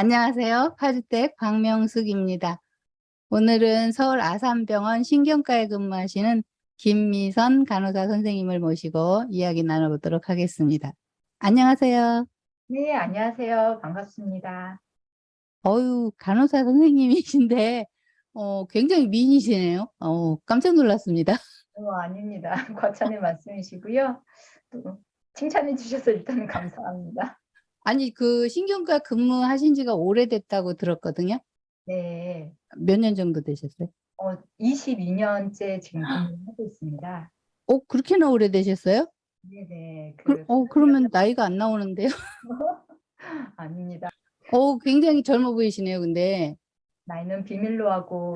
안녕하세요. 파주택 박명숙입니다. 오늘은 서울 아산병원 신경과에 근무하시는 김미선 간호사 선생님을 모시고 이야기 나눠보도록 하겠습니다. 안녕하세요. 네, 안녕하세요. 반갑습니다. 간호사 선생님이신데 굉장히 미인이시네요. 깜짝 놀랐습니다. 아닙니다. 과찬의 말씀이시고요. 또 칭찬해 주셔서 일단 감사합니다. 아니, 그 신경과 근무하신 지가 오래됐다고 들었거든요. 네, 몇 년 정도 되셨어요? 22년째 지금 근무하고 있습니다. 그렇게나 오래되셨어요? 네네, 그러면 나이가 안 나오는데요? 아닙니다. 굉장히 젊어 보이시네요, 근데. 나이는 비밀로 하고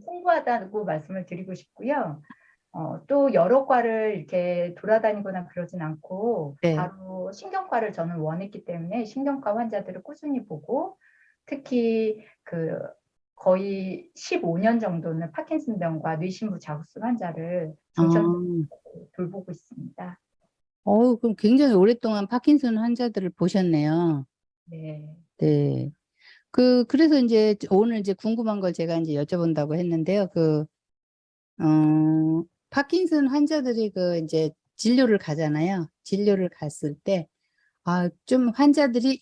풍부하다고 말씀을 드리고 싶고요. 또 여러 과를 이렇게 돌아다니거나 그러진 않고 네. 바로 신경과를 저는 원했기 때문에 신경과 환자들을 꾸준히 보고 특히 거의 15년 정도는 파킨슨병과 뇌신부 자극술 환자를 중점적으로 돌보고 있습니다. 그럼 굉장히 오랫동안 파킨슨 환자들을 보셨네요. 네. 네. 그래서 오늘 궁금한 걸 제가 여쭤본다고 했는데요. 파킨슨 환자들이 진료를 가잖아요. 진료를 갔을 때, 좀 환자들이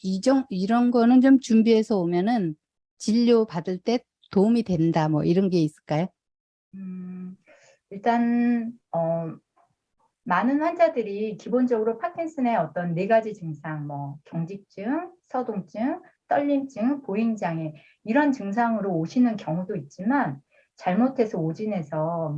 이런 거는 좀 준비해서 오면은 진료 받을 때 도움이 된다, 뭐 이런 게 있을까요? 일단 많은 환자들이 기본적으로 파킨슨의 어떤 4가지 증상, 경직증, 서동증, 떨림증, 보행장애 이런 증상으로 오시는 경우도 있지만 잘못해서 오진해서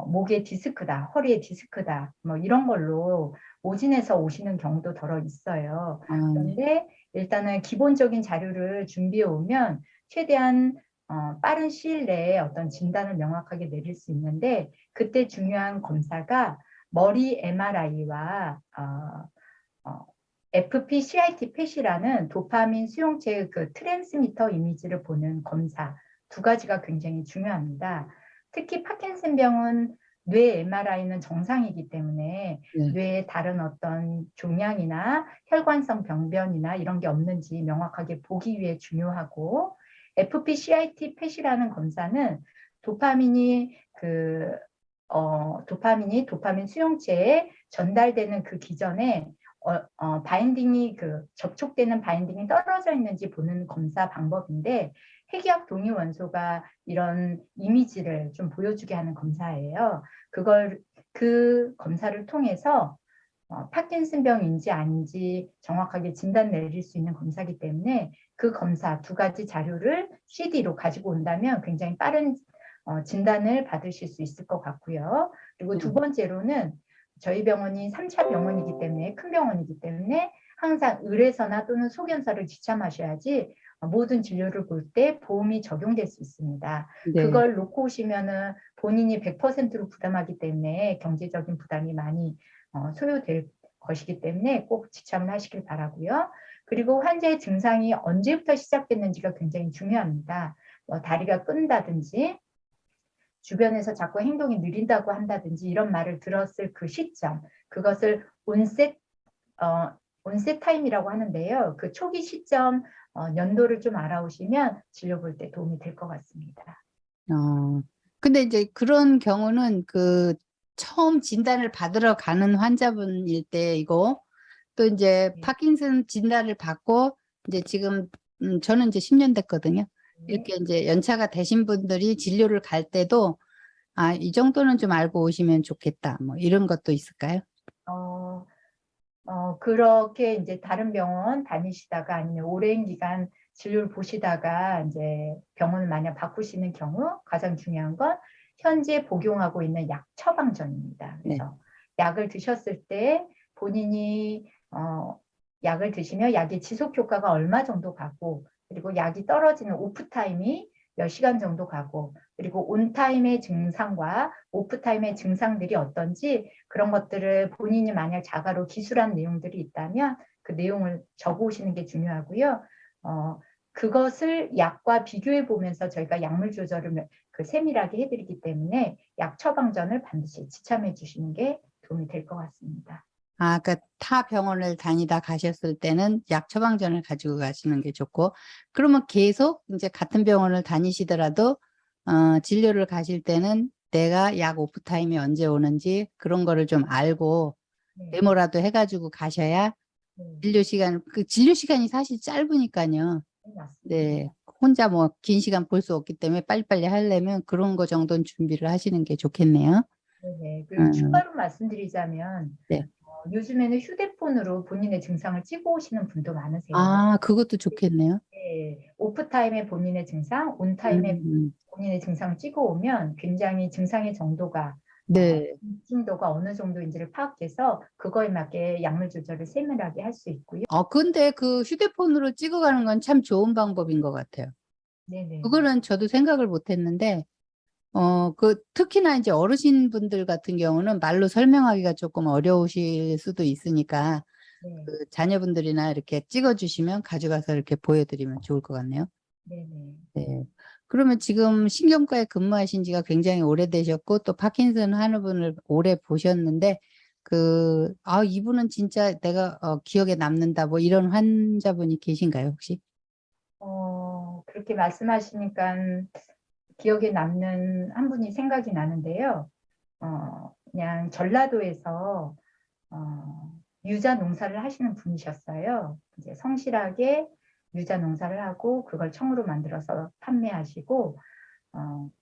목에 디스크다, 허리에 디스크다, 이런 걸로 오진해서 오시는 경우도 덜어 있어요. 네. 그런데 일단은 기본적인 자료를 준비해 오면 최대한 빠른 시일 내에 어떤 진단을 명확하게 내릴 수 있는데 그때 중요한 검사가 머리 MRI와 FP-CIT 펫이라는 도파민 수용체의 트랜스미터 이미지를 보는 검사 2가지가 굉장히 중요합니다. 특히 파킨슨병은 뇌 MRI는 정상이기 때문에 네. 뇌에 다른 어떤 종양이나 혈관성 병변이나 이런 게 없는지 명확하게 보기 위해 중요하고 FP-CIT 펫이라는 검사는 도파민이 도파민 수용체에 전달되는 그 기전에 바인딩이 접촉되는 바인딩이 떨어져 있는지 보는 검사 방법인데 핵이학 동위 원소가 이런 이미지를 좀 보여주게 하는 검사예요. 그 검사를 통해서 파킨슨병인지 아닌지 정확하게 진단 내릴 수 있는 검사이기 때문에 그 검사 2가지 자료를 CD로 가지고 온다면 굉장히 빠른 진단을 받으실 수 있을 것 같고요. 그리고 2번째로는 저희 병원이 3차 병원이기 때문에 큰 병원이기 때문에 항상 의뢰서나 또는 소견서를 지참하셔야지 모든 진료를 볼 때 보험이 적용될 수 있습니다. 네. 그걸 놓고 오시면은 본인이 100%로 부담하기 때문에 경제적인 부담이 많이 소요될 것이기 때문에 꼭 지참을 하시길 바라고요. 그리고 환자의 증상이 언제부터 시작됐는지가 굉장히 중요합니다. 다리가 끈다든지 주변에서 자꾸 행동이 느린다고 한다든지 이런 말을 들었을 그 시점, 그것을 온셋 타임이라고 하는데요. 그 초기 시점 연도를 좀 알아오시면 진료 볼 때 도움이 될 것 같습니다. 근데 그런 경우는 처음 진단을 받으러 가는 환자분일 때이고, 또 파킨슨 진단을 받고, 지금, 저는 10년 됐거든요. 이렇게 연차가 되신 분들이 진료를 갈 때도, 이 정도는 좀 알고 오시면 좋겠다. 뭐 이런 것도 있을까요? 그렇게 다른 병원 다니시다가 아니면 오랜 기간 진료를 보시다가 병원을 만약 바꾸시는 경우 가장 중요한 건 현재 복용하고 있는 약 처방전입니다. 그래서 약을 드셨을 때 본인이 약을 드시면 약의 지속 효과가 얼마 정도 가고 그리고 약이 떨어지는 오프 타임이 몇 시간 정도 가고 그리고 온타임의 증상과 오프타임의 증상들이 어떤지 그런 것들을 본인이 만약 자가로 기술한 내용들이 있다면 그 내용을 적어 오시는 게 중요하고요. 그것을 약과 비교해 보면서 저희가 약물 조절을 세밀하게 해드리기 때문에 약 처방전을 반드시 지참해 주시는 게 도움이 될 것 같습니다. 아, 그러니까 타 병원을 다니다 가셨을 때는 약 처방전을 가지고 가시는 게 좋고, 그러면 계속 이제 같은 병원을 다니시더라도, 진료를 가실 때는 내가 약 오프타임이 언제 오는지 그런 거를 좀 알고 네, 메모라도 해가지고 가셔야 네, 그 진료 시간이 사실 짧으니까요. 네, 맞습니다. 네. 혼자 뭐 긴 시간 볼 수 없기 때문에 빨리빨리 하려면 그런 거 정도는 준비를 하시는 게 좋겠네요. 네네. 그리고 음, 추가로 말씀드리자면 네. 요즘에는 휴대폰으로 본인의 증상을 찍어 오시는 분도 많으세요. 아, 그것도 좋겠네요. 네, 오프타임에 본인의 증상, 온타임에 음, 본인의 증상을 찍어 오면 굉장히 증상의 정도가 네. 중도가 어느 정도인지를 파악해서 그거에 맞게 약물 조절을 세밀하게 할 수 있고요. 근데 그 휴대폰으로 찍어가는 건 참 좋은 방법인 것 같아요. 네네. 그거는 저도 생각을 못 했는데, 특히나 이제 어르신분들 같은 경우는 말로 설명하기가 조금 어려우실 수도 있으니까, 네, 그 자녀분들이나 이렇게 찍어주시면 가져가서 이렇게 보여드리면 좋을 것 같네요. 네네. 네. 그러면 지금 신경과에 근무하신 지가 굉장히 오래되셨고, 또 파킨슨 하는 분을 오래 보셨는데, 이분은 진짜 내가 기억에 남는다, 뭐 이런 환자분이 계신가요, 혹시? 그렇게 말씀하시니까 기억에 남는 한 분이 생각이 나는데요. 그냥 전라도에서 유자 농사를 하시는 분이셨어요. 이제 성실하게 유자 농사를 하고 그걸 청으로 만들어서 판매하시고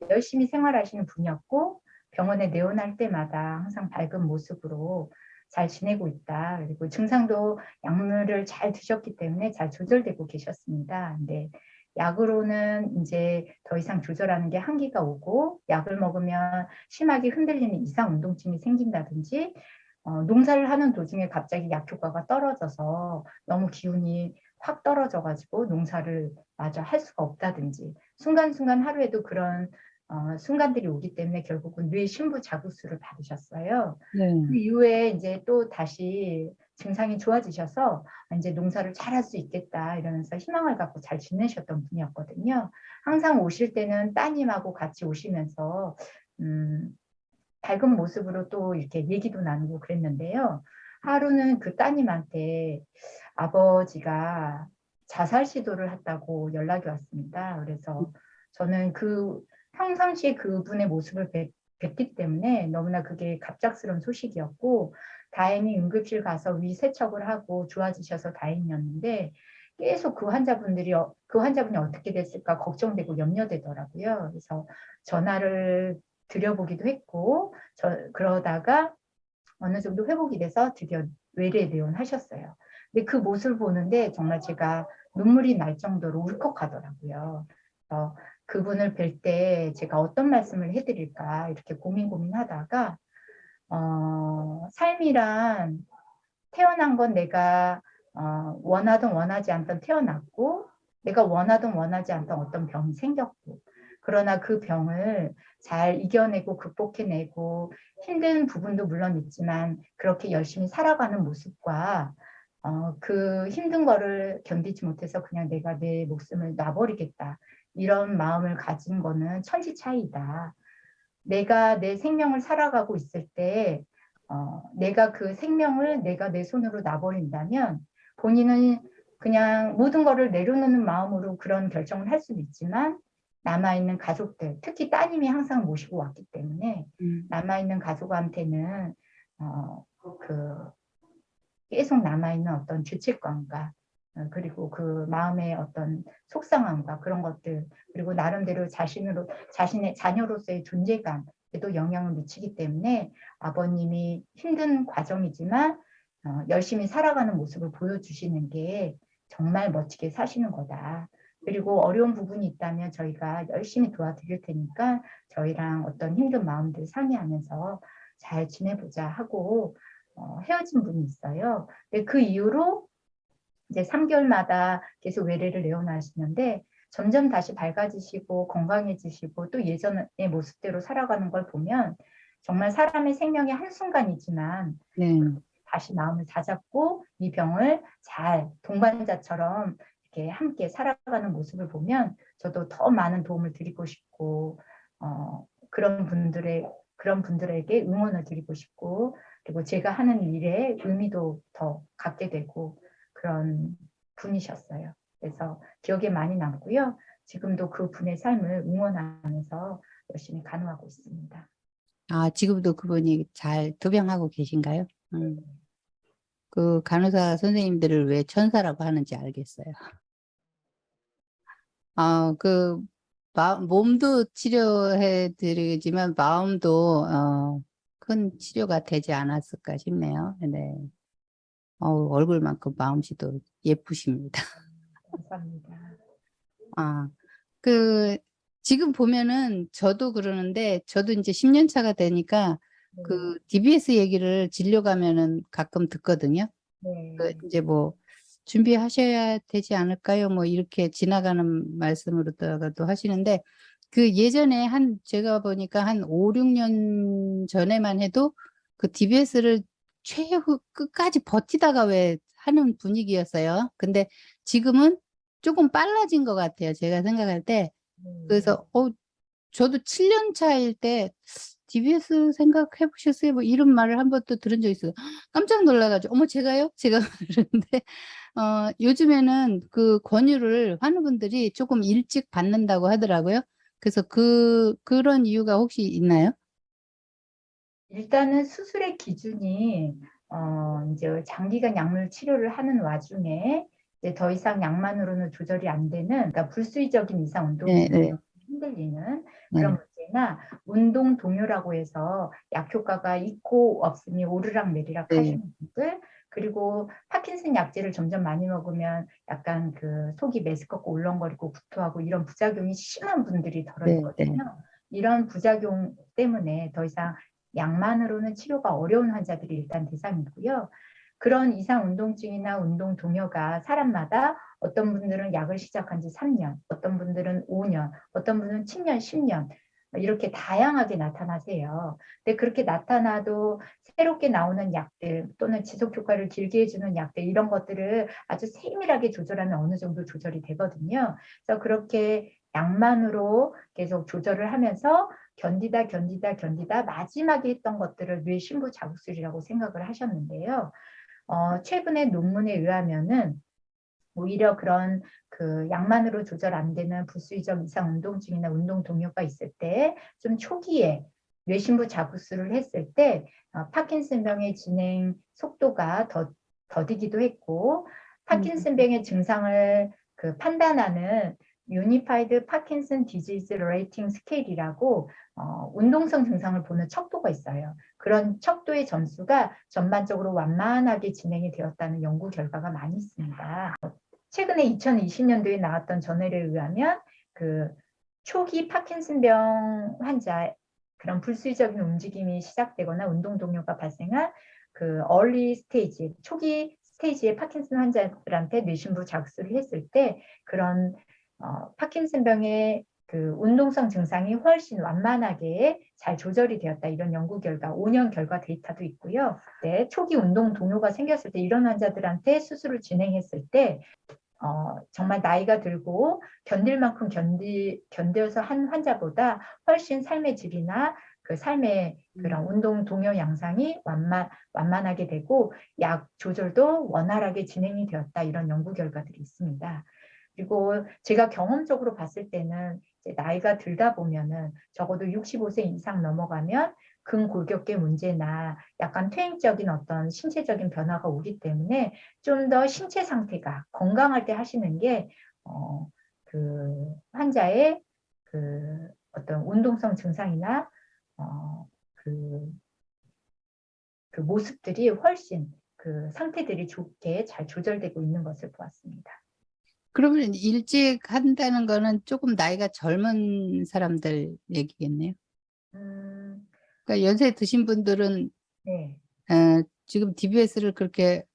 열심히 생활하시는 분이었고 병원에 내원할 때마다 항상 밝은 모습으로 잘 지내고 있다. 그리고 증상도 약물을 잘 드셨기 때문에 잘 조절되고 계셨습니다. 근데 약으로는 이제 더 이상 조절하는 게 한계가 오고 약을 먹으면 심하게 흔들리는 이상 운동증이 생긴다든지 농사를 하는 도중에 갑자기 약 효과가 떨어져서 너무 기운이 확 떨어져가지고 농사를 마저 할 수가 없다든지 순간순간 하루에도 그런 순간들이 오기 때문에 결국은 뇌 심부 자극수를 받으셨어요. 그 네. 이후에 이제 또 다시 증상이 좋아지셔서 이제 농사를 잘할 수 있겠다 이러면서 희망을 갖고 잘 지내셨던 분이었거든요. 항상 오실 때는 따님하고 같이 오시면서 음, 밝은 모습으로 또 이렇게 얘기도 나누고 그랬는데요. 하루는 그 따님한테 아버지가 자살 시도를 했다고 연락이 왔습니다. 그래서 저는 평상시에 그분의 모습을 뵀기 때문에 너무나 그게 갑작스러운 소식이었고 다행히 응급실 가서 위세척을 하고 좋아지셔서 다행이었는데 계속 그 환자분이 어떻게 됐을까 걱정되고 염려되더라고요. 그래서 전화를 드려보기도 했고 그러다가 어느 정도 회복이 돼서 드디어 외래 내원하셨어요. 근데 그 모습을 보는데 정말 제가 눈물이 날 정도로 울컥하더라고요. 그래서 그분을 뵐 때 제가 어떤 말씀을 해드릴까 이렇게 고민하다가 삶이란 태어난 건 내가 원하든 원하지 않든 태어났고 내가 원하든 원하지 않던 어떤 병이 생겼고 그러나 그 병을 잘 이겨내고 극복해내고 힘든 부분도 물론 있지만 그렇게 열심히 살아가는 모습과 그 힘든 거를 견디지 못해서 그냥 내가 내 목숨을 놔버리겠다 이런 마음을 가진 거는 천지 차이다. 내가 내 생명을 살아가고 있을 때 내가 그 생명을 내가 내 손으로 놔버린다면 본인은 그냥 모든 거를 내려놓는 마음으로 그런 결정을 할 수도 있지만 남아있는 가족들, 특히 따님이 항상 모시고 왔기 때문에 남아있는 가족한테는 그 계속 남아있는 어떤 죄책감과 그리고 그 마음의 어떤 속상함과 그런 것들 그리고 나름대로 자신의 자녀로서의 존재감에도 영향을 미치기 때문에 아버님이 힘든 과정이지만 열심히 살아가는 모습을 보여주시는 게 정말 멋지게 사시는 거다. 그리고 어려운 부분이 있다면 저희가 열심히 도와드릴 테니까 저희랑 어떤 힘든 마음들 상의하면서 잘 지내보자 하고 헤어진 분이 있어요. 근데 그 이후로 이제 3개월마다 계속 외래를 내어나시는데 점점 다시 밝아지시고 건강해지시고 또 예전의 모습대로 살아가는 걸 보면 정말 사람의 생명의 한순간이지만 네. 다시 마음을 다잡고 이 병을 잘 동반자처럼 이렇게 함께 살아가는 모습을 보면 저도 더 많은 도움을 드리고 싶고 그런 분들에게 응원을 드리고 싶고 그리고 제가 하는 일에 의미도 더 갖게 되고 그런 분이셨어요. 그래서 기억에 많이 남고요. 지금도 그 분의 삶을 응원하면서 열심히 간호하고 있습니다. 아, 지금도 그분이 잘 투병하고 계신가요? 그 간호사 선생님들을 왜 천사라고 하는지 알겠어요. 몸도 치료해 드리지만 마음도 큰 치료가 되지 않았을까 싶네요. 네. 얼굴만큼 마음씨도 예쁘십니다. 감사합니다. 아, 지금 보면은 저도 그러는데, 저도 이제 10년 차가 되니까 그 DBS 얘기를 진료 가면은 가끔 듣거든요. 네. 이제 뭐 준비하셔야 되지 않을까요? 뭐 이렇게 지나가는 말씀으로다가도 하시는데, 그 예전에 제가 보니까 한 5, 6년 전에만 해도 그 DBS를 최후 끝까지 버티다가 왜 하는 분위기였어요. 근데 지금은 조금 빨라진 것 같아요. 제가 생각할 때. 그래서 저도 7년 차일 때 DBS 생각해 보셨어요? 뭐 이런 말을 한 번 또 들은 적 있어요. 깜짝 놀라가지고 어머 제가요? 제가 그러는데 요즘에는 그 권유를 환우분들이 조금 일찍 받는다고 하더라고요. 그래서 그런 이유가 혹시 있나요? 일단은 수술의 기준이 이제 장기간 약물 치료를 하는 와중에 이제 더 이상 약만으로는 조절이 안 되는, 그러니까 불수의적인 이상 운동 네, 기능이 네, 흔들리는 그런 네, 문제나 운동 동요라고 해서 약 효과가 있고 없으니 오르락 내리락 네, 하시는 분들, 그리고 파킨슨 약제를 점점 많이 먹으면 약간 그 속이 메스껍고 울렁거리고 구토하고 이런 부작용이 심한 분들이 덜어 네, 네, 있거든요. 이런 부작용 때문에 더 이상 약만으로는 치료가 어려운 환자들이 일단 대상이고요. 그런 이상 운동증이나 운동 동요가 사람마다 어떤 분들은 약을 시작한 지 3년, 어떤 분들은 5년, 어떤 분은 7년, 10년 이렇게 다양하게 나타나세요. 근데 그렇게 나타나도 새롭게 나오는 약들 또는 지속 효과를 길게 해주는 약들 이런 것들을 아주 세밀하게 조절하면 어느 정도 조절이 되거든요. 그래서 그렇게 약만으로 계속 조절을 하면서 견디다 마지막에 했던 것들을 뇌신부 자극술이라고 생각을 하셨는데요. 최근에 논문에 의하면은 오히려 그런 그 약만으로 조절 안 되는 불수의적 이상 운동증이나 운동 동요가 있을 때 좀 초기에 뇌신부 자극술을 했을 때 파킨슨병의 진행 속도가 더디기도 했고 파킨슨병의 증상을 그 판단하는 유니파이드 파킨슨 디지즈 레이팅 스케일이라고 운동성 증상을 보는 척도가 있어요. 그런 척도의 점수가 전반적으로 완만하게 진행이 되었다는 연구 결과가 많이 있습니다. 최근에 2020년도에 나왔던 저널에 의하면 그 초기 파킨슨병 환자 그런 불수의적인 움직임이 시작되거나 운동 동요가 발생한 그 얼리 스테이지, 초기 스테이지의 파킨슨 환자들한테 뇌신부 자극술을 했을 때 그런 파킨슨병의 그 운동성 증상이 훨씬 완만하게 잘 조절이 되었다. 이런 연구 결과, 5년 결과 데이터도 있고요. 네, 초기 운동 동요가 생겼을 때 이런 환자들한테 수술을 진행했을 때 정말 나이가 들고 견딜 만큼 견뎌서 한 환자보다 훨씬 삶의 질이나 그 삶의 그런 운동 동요 양상이 완만하게 되고 약 조절도 원활하게 진행이 되었다. 이런 연구 결과들이 있습니다. 그리고 제가 경험적으로 봤을 때는 이제 나이가 들다 보면은 적어도 65세 이상 넘어가면 근골격계 문제나 약간 퇴행적인 어떤 신체적인 변화가 오기 때문에 좀 더 신체 상태가 건강할 때 하시는 게 그 환자의 그 어떤 운동성 증상이나 그, 그 모습들이 훨씬 그 상태들이 좋게 잘 조절되고 있는 것을 보았습니다. 그러면 일찍 한다는 거는 조금 나이가 젊은 사람들 얘기겠네요. 그러니까 연세 드신 분들은 네. 지금 DBS를 그렇게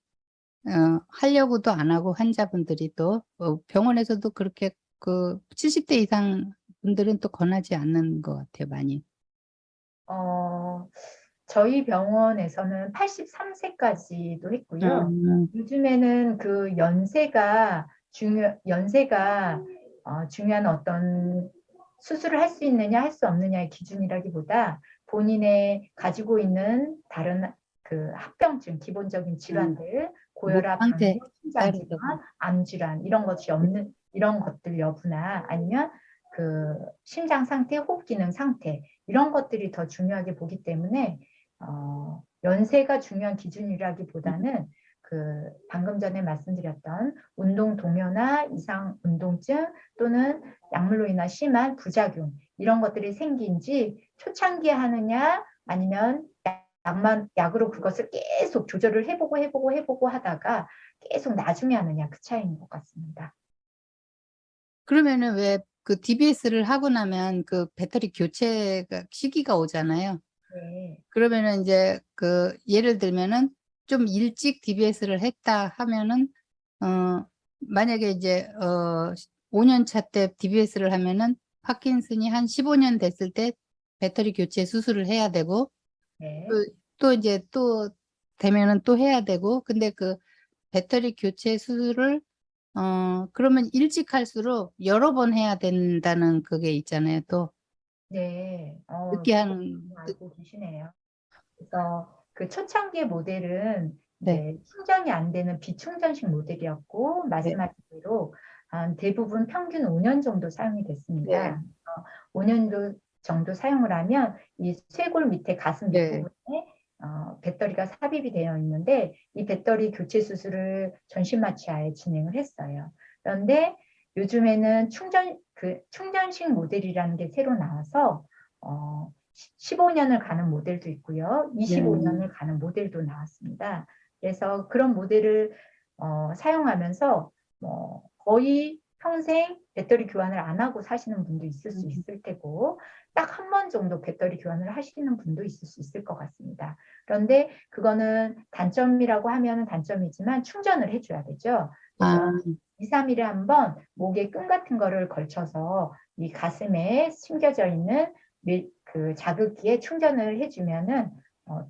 하려고도 안 하고 환자분들이 또 병원에서도 그렇게 그 70대 이상 분들은 또 권하지 않는 것 같아요, 많이. 저희 병원에서는 83세까지도 했고요. 음, 요즘에는 그 연세가 중요한 어떤 수술을 할 수 있느냐 할 수 없느냐의 기준이라기보다 본인의 가지고 있는 다른 그 합병증, 기본적인 질환들, 고혈압, 상태 당뇨, 심장 따르고. 질환, 암 질환 이런 것이 없는 이런 것들 여부나 아니면 그 심장 상태, 호흡 기능 상태 이런 것들이 더 중요하게 보기 때문에 연세가 중요한 기준이라기보다는 그 방금 전에 말씀드렸던 운동 동요나 이상 운동증 또는 약물로 인한 심한 부작용 이런 것들이 생긴지 초창기에 하느냐 아니면 약으로 그것을 계속 조절을 해보고 하다가 계속 나중에 하느냐 그 차이인 것 같습니다. 그러면은 왜 그 DBS를 하고 나면 그 배터리 교체가 시기가 오잖아요. 네. 그러면은 이제 그 예를 들면은 좀 일찍 DBS를 했다 하면은 만약에 이제 5년 차 때 DBS를 하면은 파킨슨이 한 15년 됐을 때 배터리 교체 수술을 해야 되고 네. 또 이제 또 되면은 또 해야 되고 근데 그 배터리 교체 수술을 그러면 일찍 할수록 여러 번 해야 된다는 그게 있잖아요. 또 네. 늦게 그거 하는 알고 계시네요. 그래서 그 초창기의 모델은 네, 이제 충전이 안 되는 비충전식 모델이었고 네, 말씀하신 대로 대부분 평균 5년 정도 사용이 네, 됐습니다. 5년 정도 사용을 하면 이 쇄골 밑에 가슴 네. 밑부분에 배터리가 삽입이 되어 있는데 이 배터리 교체 수술을 전신마취하에 진행을 했어요. 그런데 요즘에는 충전식 모델이라는 게 새로 나와서 15년을 가는 모델도 있고요. 25년을 가는 모델도 나왔습니다. 그래서 그런 모델을 사용하면서 거의 평생 배터리 교환을 안 하고 사시는 분도 있을 수 있을 테고 딱 한 번 정도 배터리 교환을 하시는 분도 있을 수 있을 것 같습니다. 그런데 그거는 단점이라고 하면 단점이지만 충전을 해줘야 되죠. 그래서 2, 3일에 한 번 목에 끈 같은 거를 걸쳐서 이 가슴에 숨겨져 있는 그 자극기에 충전을 해주면은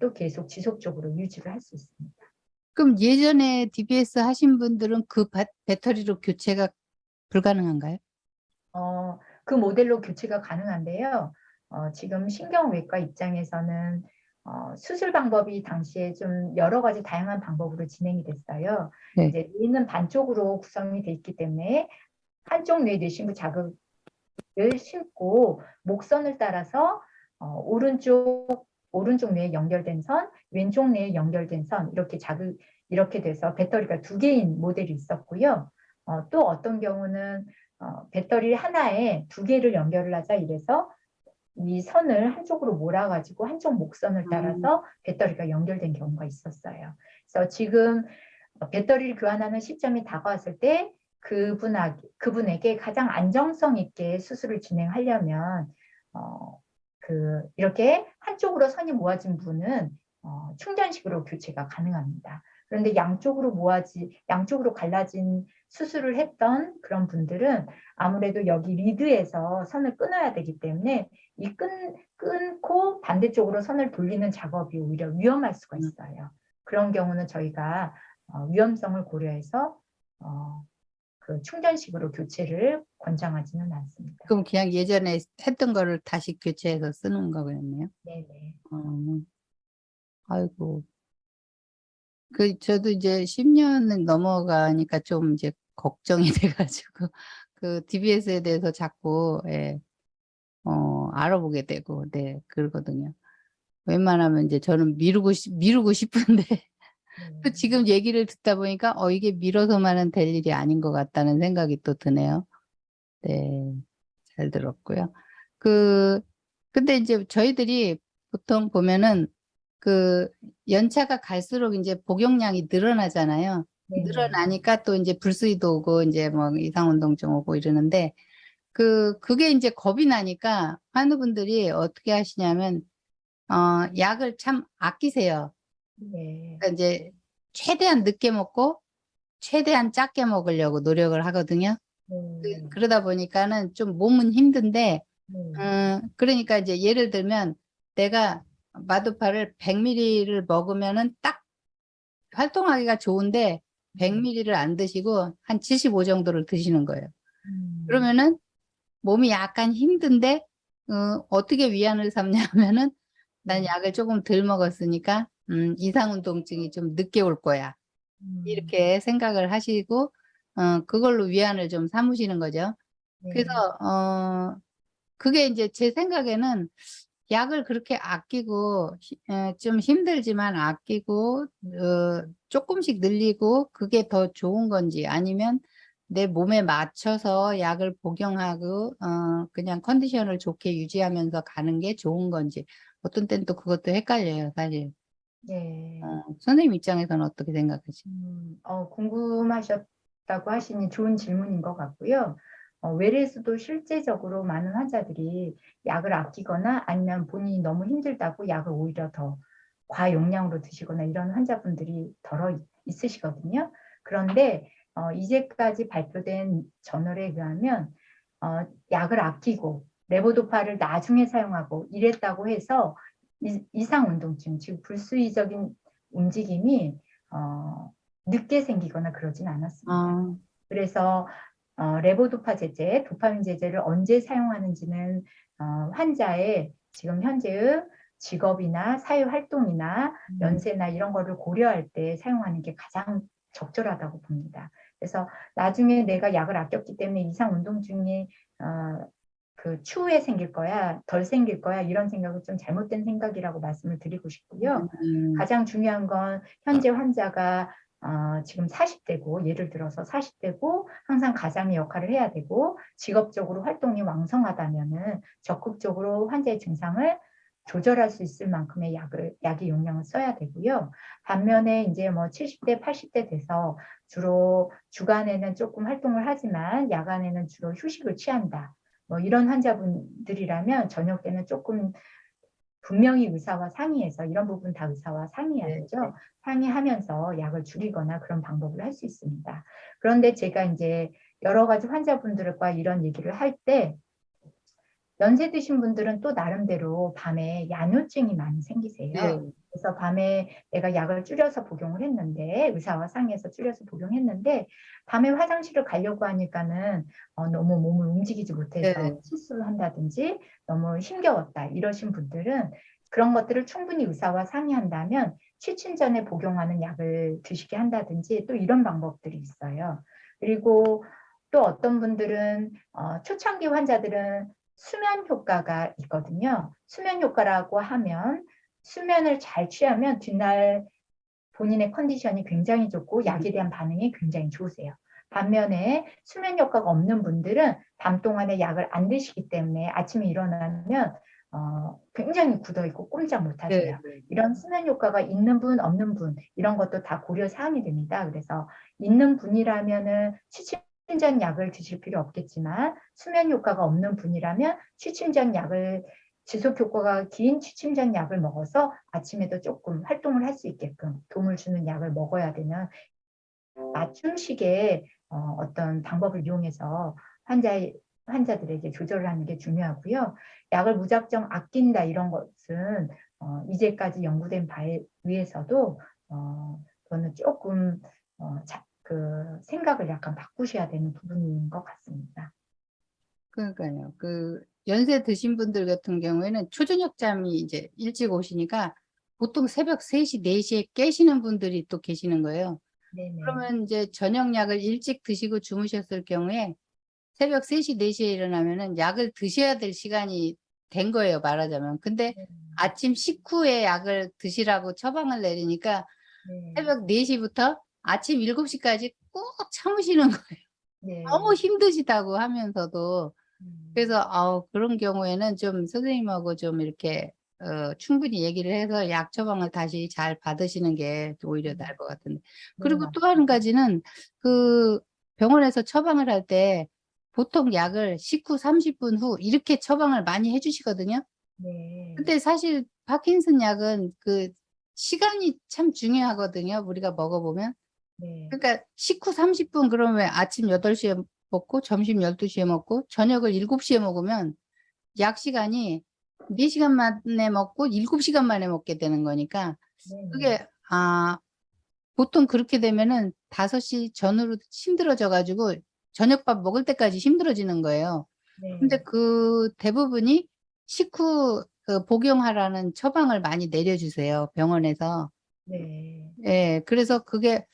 또 계속 지속적으로 유지를 할 수 있습니다. 그럼 예전에 DBS 하신 분들은 그 배터리로 교체가 불가능한가요? 그 모델로 교체가 가능한데요. 지금 신경외과 입장에서는 수술 방법이 당시에 좀 여러 가지 다양한 방법으로 진행이 됐어요. 네. 이제 뇌는 반쪽으로 구성이 돼 있기 때문에 한쪽 뇌 뇌신부 자극을 심고 목선을 따라서 오른쪽 뇌에 연결된 선, 왼쪽 뇌에 연결된 선 이렇게 돼서 배터리가 2개인 모델이 있었고요. 또 어떤 경우는 배터리 하나에 2개를 연결을 하자 이래서 이 선을 한쪽으로 몰아가지고 한쪽 목선을 따라서 배터리가 연결된 경우가 있었어요. 그래서 지금 배터리를 교환하는 시점이 다가왔을 때 그분에게 가장 안정성 있게 수술을 진행하려면 이렇게 한쪽으로 선이 모아진 분은 충전식으로 교체가 가능합니다. 그런데 양쪽으로 갈라진 수술을 했던 그런 분들은 아무래도 여기 리드에서 선을 끊어야 되기 때문에 이 끊고 반대쪽으로 선을 돌리는 작업이 오히려 위험할 수가 있어요. 그런 경우는 저희가 위험성을 고려해서 그 충전식으로 교체를 권장하지는 않습니다. 그럼 그냥 예전에 했던 거를 다시 교체해서 쓰는 거겠네요. 네네. 아이고. 저도 이제 10년은 넘어가니까 좀 이제 걱정이 돼가지고 그 DBS에 대해서 자꾸 알아보게 되고 네 그러거든요. 웬만하면 이제 저는 미루고 싶은데 또 지금 얘기를 듣다 보니까 이게 미뤄서만은 될 일이 아닌 것 같다는 생각이 또 드네요. 네, 잘 들었고요. 근데 이제 저희들이 보통 보면은 그 연차가 갈수록 이제 복용량이 늘어나잖아요. 네네. 늘어나니까 또 이제 불수의도 오고 이제 뭐 이상운동증 오고 이러는데 그게 이제 겁이 나니까 환우분들이 어떻게 하시냐면 약을 참 아끼세요. 네. 그러니까 이제 최대한 늦게 먹고 최대한 작게 먹으려고 노력을 하거든요. 그러다 보니까는 좀 몸은 힘든데 그러니까 이제 예를 들면 내가 마도파를 100ml를 먹으면은 딱 활동하기가 좋은데 100ml를 안 드시고 한 75 정도를 드시는 거예요. 그러면은 몸이 약간 힘든데 어떻게 위안을 삼냐면은 난 약을 조금 덜 먹었으니까 이상운동증이 좀 늦게 올 거야. 음, 이렇게 생각을 하시고, 그걸로 위안을 좀 삼으시는 거죠. 그래서, 네. 그게 이제 제 생각에는 약을 그렇게 아끼고, 좀 힘들지만 아끼고, 조금씩 늘리고, 그게 더 좋은 건지, 아니면 내 몸에 맞춰서 약을 복용하고, 그냥 컨디션을 좋게 유지하면서 가는 게 좋은 건지, 어떤 때는 또 그것도 헷갈려요, 사실. 네. 선생님 입장에서는 어떻게 생각하세요? 궁금하셨다고 하시니 좋은 질문인 것 같고요. 외래에서도 실제적으로 많은 환자들이 약을 아끼거나 아니면 본인이 너무 힘들다고 약을 오히려 더 과용량으로 드시거나 이런 환자분들이 더러 있으시거든요. 그런데 이제까지 발표된 저널에 의하면 약을 아끼고 레보도파를 나중에 사용하고 이랬다고 해서 이상운동증, 즉 불수의적인 움직임이 늦게 생기거나 그러진 않았습니다. 아, 그래서 레보도파 제제, 도파민 제제를 언제 사용하는지는 환자의 지금 현재의 직업이나 사회 활동이나 연세나 이런 거를 고려할 때 사용하는 게 가장 적절하다고 봅니다. 그래서 나중에 내가 약을 아꼈기 때문에 이상 운동증이 그 추후에 생길 거야, 덜 생길 거야 이런 생각은 좀 잘못된 생각이라고 말씀을 드리고 싶고요. 가장 중요한 건 현재 환자가 지금 40대고 예를 들어서 40대고 항상 가장의 역할을 해야 되고 직업적으로 활동이 왕성하다면은 적극적으로 환자의 증상을 조절할 수 있을 만큼의 약의 용량을 써야 되고요. 반면에 이제 뭐 70대, 80대 돼서 주로 주간에는 조금 활동을 하지만 야간에는 주로 휴식을 취한다. 뭐 이런 환자분들이라면 저녁 때는 조금 분명히 의사와 상의해서 이런 부분 다 의사와 상의해야겠죠. 네. 상의하면서 약을 줄이거나 그런 방법을 할 수 있습니다. 그런데 제가 이제 여러 가지 환자분들과 이런 얘기를 할 때 연세 드신 분들은 또 나름대로 밤에 야뇨증이 많이 생기세요. 네. 그래서 밤에 내가 약을 줄여서 복용을 했는데 의사와 상의해서 줄여서 복용했는데 밤에 화장실을 가려고 하니까는 너무 몸을 움직이지 못해서 네. 실수를 한다든지 너무 힘겨웠다 이러신 분들은 그런 것들을 충분히 의사와 상의한다면 취침 전에 복용하는 약을 드시게 한다든지 또 이런 방법들이 있어요. 그리고 또 어떤 분들은 초창기 환자들은 수면 효과가 있거든요. 수면 효과라고 하면 수면을 잘 취하면 뒷날 본인의 컨디션이 굉장히 좋고 약에 대한 반응이 굉장히 좋으세요. 반면에 수면 효과가 없는 분들은 밤 동안에 약을 안 드시기 때문에 아침에 일어나면 굉장히 굳어있고 꼼짝 네. 못하세요. 이런 수면 효과가 있는 분, 없는 분 이런 것도 다 고려 사항이 됩니다. 그래서 있는 분이라면은 취침 전 약을 드실 필요 없겠지만 수면 효과가 없는 분이라면 취침 전 약을 지속 효과가 긴 취침 전 약을 먹어서 아침에도 조금 활동을 할 수 있게끔 도움을 주는 약을 먹어야 되는 맞춤식의 어떤 방법을 이용해서 환자들에게 조절을 하는 게 중요하고요. 약을 무작정 아낀다 이런 것은 이제까지 연구된 바에 의해서도 저는 조금 그 생각을 약간 바꾸셔야 되는 부분인 것 같습니다. 그러니까요. 연세 드신 분들 같은 경우에는 초저녁잠이 이제 일찍 오시니까 보통 새벽 3시, 4시에 깨시는 분들이 또 계시는 거예요. 네네. 그러면 이제 저녁약을 일찍 드시고 주무셨을 경우에 새벽 3시, 4시에 일어나면은 약을 드셔야 될 시간이 된 거예요, 말하자면. 근데 네. 아침 식후에 약을 드시라고 처방을 내리니까 네. 새벽 4시부터 아침 7시까지 꾹 참으시는 거예요. 너무 네. 힘드시다고 하면서도. 음, 그래서 그런 경우에는 좀 선생님하고 좀 이렇게 충분히 얘기를 해서 약 처방을 다시 잘 받으시는 게 오히려 네. 나을 것 같은데. 네, 그리고 또 한 맞습니다. 가지는 그 병원에서 처방을 할 때 보통 약을 식후 30분 후 이렇게 처방을 많이 해주시거든요. 네. 근데 사실 파킨슨 약은 그 시간이 참 중요하거든요. 우리가 먹어보면. 네. 그러니까 식후 30분 그러면 아침 8시에 먹고 점심 12시에 먹고 저녁을 7시에 먹으면 약 시간이 4시간 만에 먹고 7시간 만에 먹게 되는 거니까 네. 네. 그게 보통 그렇게 되면은 5시 전후로 힘들어져 가지고 저녁밥 먹을 때까지 힘들어지는 거예요. 근데 네. 그 대부분이 식후 복용하라는 처방을 많이 내려주세요, 병원에서. 네. 예, 그래서 그게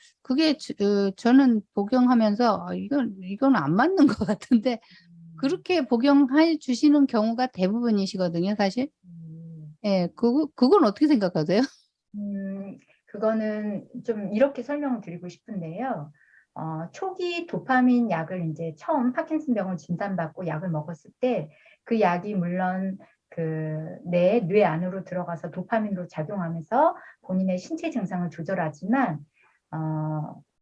저는 복용하면서 이건 안 맞는 것 같은데 음, 그렇게 복용해 주시는 경우가 대부분이시거든요, 사실. 음, 예, 그건 어떻게 생각하세요? 그거는 좀 이렇게 설명을 드리고 싶은데요. 초기 도파민 약을 이제 처음 파킨슨병을 진단받고 약을 먹었을 때 그 약이 물론 그 내 뇌 안으로 들어가서 도파민으로 작용하면서 본인의 신체 증상을 조절하지만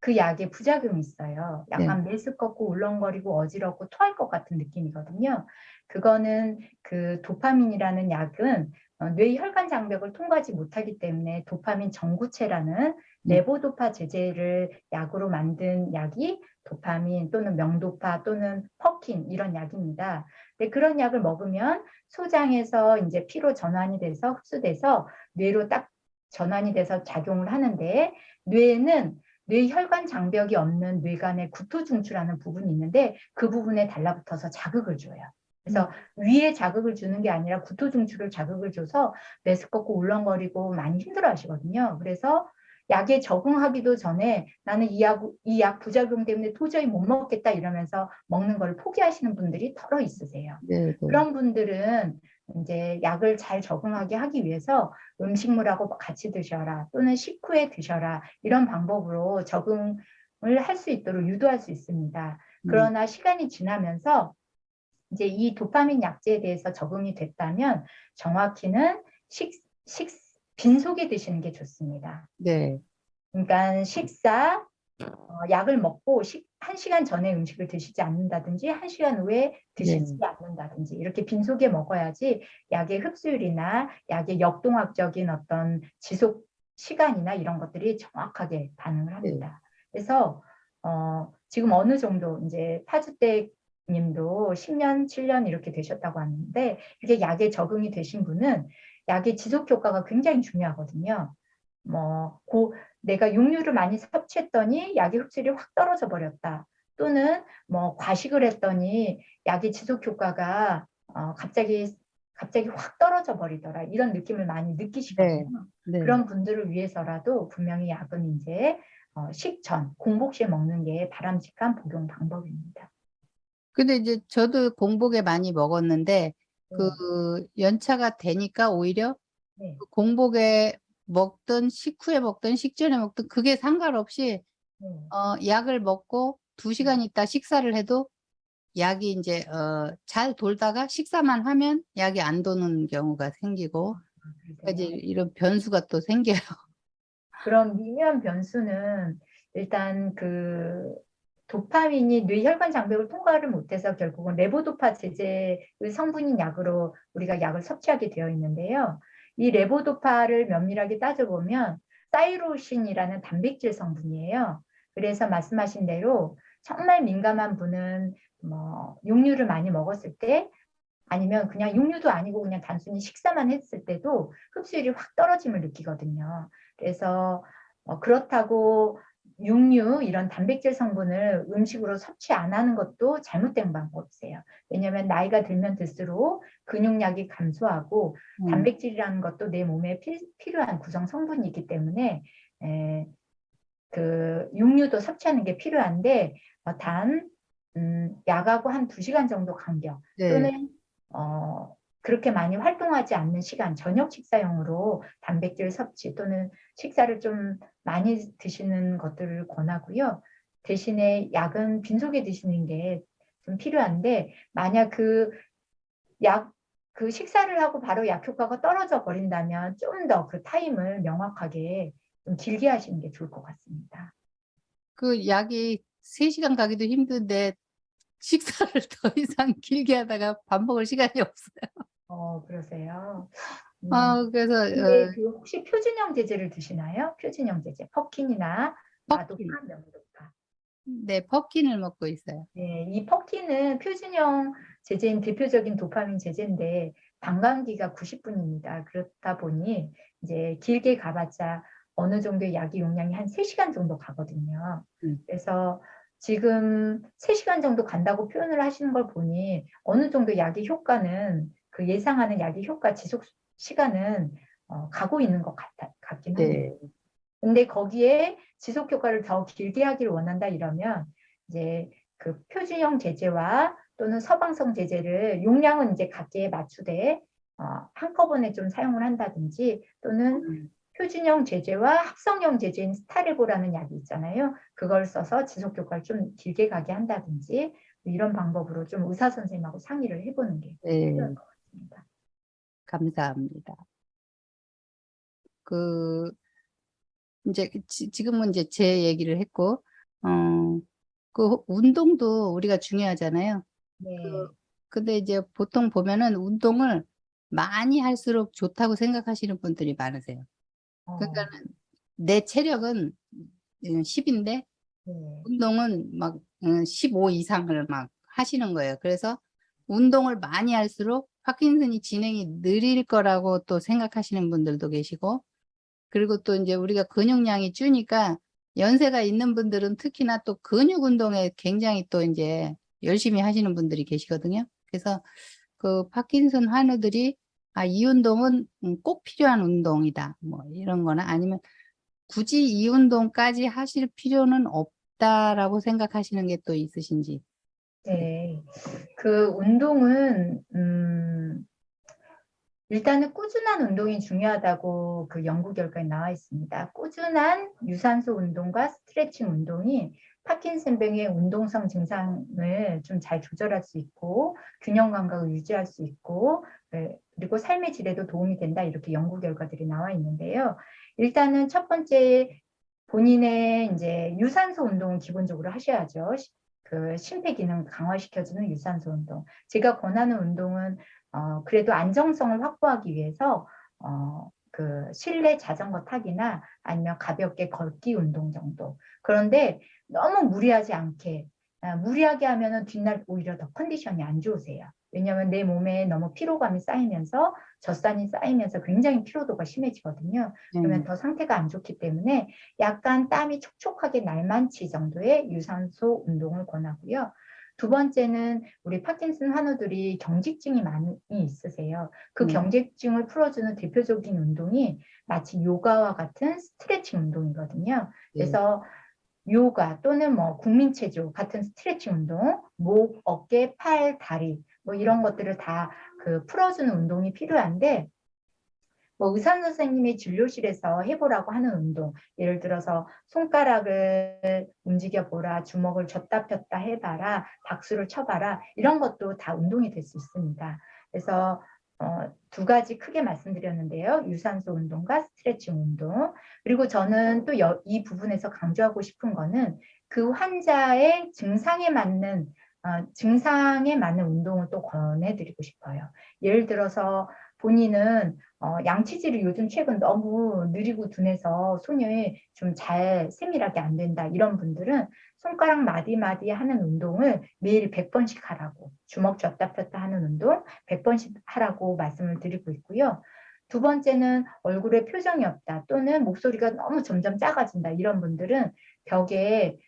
그 약에 부작용이 있어요. 네, 약간 메스껍고 울렁거리고 어지럽고 토할 것 같은 느낌이거든요. 그거는 그 도파민이라는 약은 뇌 혈관 장벽을 통과하지 못하기 때문에 도파민 전구체라는 음, 레보도파 제제를 약으로 만든 약이 도파민 또는 명도파 또는 퍼킨 이런 약입니다. 근데 그런 약을 먹으면 소장에서 이제 피로 전환이 돼서 흡수돼서 뇌로 딱 전환이 돼서 작용을 하는데 뇌는 뇌 혈관 장벽이 없는 뇌간의 구토중추라는 부분이 있는데 그 부분에 달라붙어서 자극을 줘요. 음, 그래서 위에 자극을 주는 게 아니라 구토중추를 자극을 줘서 메스껍고 울렁거리고 많이 힘들어 하시거든요. 그래서 약에 적응하기도 전에 나는 이 약 부작용 때문에 도저히 못 먹겠다 이러면서 먹는 걸 포기하시는 분들이 덜어 있으세요. 네, 네, 그런 분들은 이제 약을 잘 적응하게 하기 위해서 음식물하고 같이 드셔라 또는 식후에 드셔라 이런 방법으로 적응을 할 수 있도록 유도할 수 있습니다. 음, 그러나 시간이 지나면서 이제 이 도파민 약제에 대해서 적응이 됐다면 정확히는 식, 식, 빈속에 드시는 게 좋습니다. 네, 그러니까 약을 먹고 1시간 전에 음식을 드시지 않는다든지 1시간 후에 드시지 네, 않는다든지 이렇게 빈속에 먹어야지 약의 흡수율이나 약의 역동학적인 어떤 지속 시간이나 이런 것들이 정확하게 반응을 네, 합니다. 그래서 지금 어느 정도 이제 파주대 님도 10년, 7년 이렇게 되셨다고 하는데 이렇게 약에 적응이 되신 분은 약의 지속 효과가 굉장히 중요하거든요. 내가 육류를 많이 섭취했더니 약의 흡수율이 확 떨어져 버렸다. 또는 과식을 했더니 약의 지속 효과가 갑자기 확 떨어져 버리더라. 이런 느낌을 많이 느끼시거든요. 네, 네. 그런 분들을 위해서라도 분명히 약은 이제 식전, 공복 시에 먹는 게 바람직한 복용 방법입니다. 근데 이제 저도 공복에 많이 먹었는데 그 네, 연차가 되니까 오히려 네, 그 공복에 먹든 식후에 먹든 식전에 먹든 그게 상관없이 네. 약을 먹고 두 네. 시간 있다 식사를 해도 약이 이제 잘 돌다가 식사만 하면 약이 안 도는 경우가 생기고 그러니까 이제 그러세요. 이런 변수가 또 생겨요. 그런 미묘한 변수는 일단 그 도파민이 뇌혈관 장벽을 통과를 못해서 결국은 레보도파 제제의 성분인 약으로 우리가 약을 섭취하게 되어 있는데요. 이 레보도파를 면밀하게 따져보면 사이로신이라는 단백질 성분이에요. 그래서 말씀하신 대로 정말 민감한 분은 육류를 많이 먹었을 때 아니면 그냥 육류도 아니고 그냥 단순히 식사만 했을 때도 흡수율이 확 떨어짐을 느끼거든요. 그래서 그렇다고 육류 이런 단백질 성분을 음식으로 섭취 안 하는 것도 잘못된 방법이세요. 왜냐하면 나이가 들면 들수록 근육량이 감소하고 음, 단백질이라는 것도 내 몸에 필요한 구성 성분이기 때문에 에, 그 육류도 섭취하는 게 필요한데 약하고 한 2시간 정도 간격 네, 또는 그렇게 많이 활동하지 않는 시간, 저녁 식사용으로 단백질 섭취 또는 식사를 좀 많이 드시는 것들을 권하고요. 대신에 약은 빈속에 드시는 게 좀 필요한데 만약 그 식사를 하고 바로 약 효과가 떨어져 버린다면 좀 더 그 타임을 명확하게 좀 길게 하시는 게 좋을 것 같습니다. 그 약이 3시간 가기도 힘든데 식사를 더 이상 길게 하다가 밥 먹을 시간이 없어요. 그러세요. 그래서 근데 그 혹시 표준형 제제를 드시나요? 표준형 제제, 퍼킨이나 마도파, 퍼킨, 명도파. 네, 퍼킨을 먹고 있어요. 네, 이 퍼킨은 표준형 제제인 대표적인 도파민 제제인데 방광기가 90분입니다. 그렇다 보니 이제 길게 가봤자 어느 정도의 약의 용량이 한 3시간 정도 가거든요. 음, 그래서 지금 3시간 정도 간다고 표현을 하시는 걸 보니 어느 정도 약의 효과는 그 예상하는 약의 효과 지속 시간은 가고 있는 것 같긴 합니다. 네. 근데 거기에 지속 효과를 더 길게 하기를 원한다 이러면 이제 그 표준형 제제와 또는 서방성 제제를 용량은 이제 각기에 맞추되 한꺼번에 좀 사용을 한다든지 또는 표준형 제제와 합성형 제제인 스타레보라는 약이 있잖아요. 그걸 써서 지속 효과를 좀 길게 가게 한다든지 이런 방법으로 좀 의사 선생님하고 상의를 해보는 게 필요할 네, 것 같습니다. 감사합니다. 그 이제 지금은 이제 제 얘기를 했고, 그 운동도 우리가 중요하잖아요. 그 네. 근데 이제 보통 보면은 운동을 많이 할수록 좋다고 생각하시는 분들이 많으세요. 그러니까 어, 내 체력은 10인데 네. 운동은 막 15 이상을 막 하시는 거예요. 그래서 운동을 많이 할수록 파킨슨이 진행이 느릴 거라고 또 생각하시는 분들도 계시고, 그리고 또 이제 우리가 근육량이 주니까 연세가 있는 분들은 특히나 또 근육 운동에 굉장히 또 이제 열심히 하시는 분들이 계시거든요. 그래서 그 파킨슨 환우들이 이 운동은 꼭 필요한 운동이다. 뭐 이런 거나 아니면 굳이 이 운동까지 하실 필요는 없다라고 생각하시는 게 또 있으신지. 네. 네. 그 운동은 일단은 꾸준한 운동이 중요하다고 그 연구 결과에 나와 있습니다. 꾸준한 유산소 운동과 스트레칭 운동이 파킨슨병의 운동성 증상을 좀 잘 조절할 수 있고 균형 감각을 유지할 수 있고 그리고 삶의 질에도 도움이 된다 이렇게 연구 결과들이 나와 있는데요. 일단은 첫 번째 본인의 이제 유산소 운동은 기본적으로 하셔야죠. 그 심폐기능 강화시켜주는 유산소 운동. 제가 권하는 운동은 그래도 안정성을 확보하기 위해서 그 실내 자전거 타기나 아니면 가볍게 걷기 운동 정도. 그런데 너무 무리하지 않게 무리하게 하면은 뒷날 오히려 더 컨디션이 안 좋으세요. 왜냐하면 내 몸에 너무 피로감이 쌓이면서 젖산이 쌓이면서 굉장히 피로도가 심해지거든요. 그러면 더 상태가 안 좋기 때문에 약간 땀이 촉촉하게 날만치 정도의 유산소 운동을 권하고요. 두 번째는 우리 파킨슨 환우들이 경직증이 많이 있으세요. 그 네. 경직증을 풀어주는 대표적인 운동이 마치 요가와 같은 스트레칭 운동이거든요. 네. 그래서 요가 또는 뭐 국민체조 같은 스트레칭 운동, 목, 어깨, 팔, 다리 뭐 이런 것들을 다 그 풀어주는 운동이 필요한데 뭐 의사 선생님이 진료실에서 해보라고 하는 운동, 예를 들어서 손가락을 움직여 보라, 주먹을 줬다 폈다 해봐라, 박수를 쳐봐라, 이런 것도 다 운동이 될 수 있습니다. 그래서 두 가지 크게 말씀드렸는데요. 유산소 운동과 스트레칭 운동. 그리고 저는 또 이 부분에서 강조하고 싶은 거는 그 환자의 증상에 맞는 운동을 또 권해드리고 싶어요. 예를 들어서 본인은 양치질이 요즘 최근 너무 느리고 둔해서 손이 좀 잘 세밀하게 안 된다. 이런 분들은 손가락 마디마디 하는 운동을 매일 100번씩 하라고 주먹 쥐었다 폈다 하는 운동 100번씩 하라고 말씀을 드리고 있고요. 두 번째는 얼굴에 표정이 없다 또는 목소리가 너무 점점 작아진다. 이런 분들은 벽에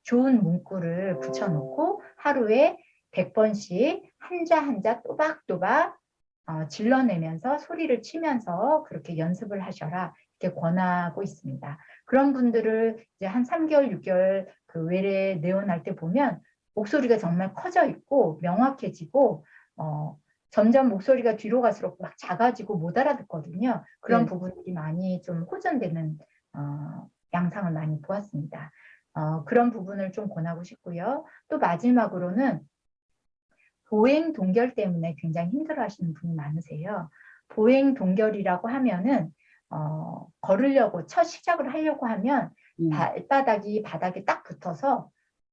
좋은 문구를 붙여놓고 하루에 100번씩 한자 한자 또박또박 질러내면서 소리를 치면서 그렇게 연습을 하셔라 이렇게 권하고 있습니다. 그런 분들을 이제 한 3개월, 6개월 그 외래에 내원할 때 보면 목소리가 정말 커져 있고 명확해지고 점점 목소리가 뒤로 갈수록 막 작아지고 못 알아듣거든요. 그런 네. 부분들이 많이 좀 호전되는 양상을 많이 보았습니다. 그런 부분을 좀 권하고 싶고요. 또 마지막으로는 보행 동결 때문에 굉장히 힘들어하시는 분이 많으세요. 보행 동결이라고 하면은 걸으려고 첫 시작을 하려고 하면 발바닥이 바닥에 딱 붙어서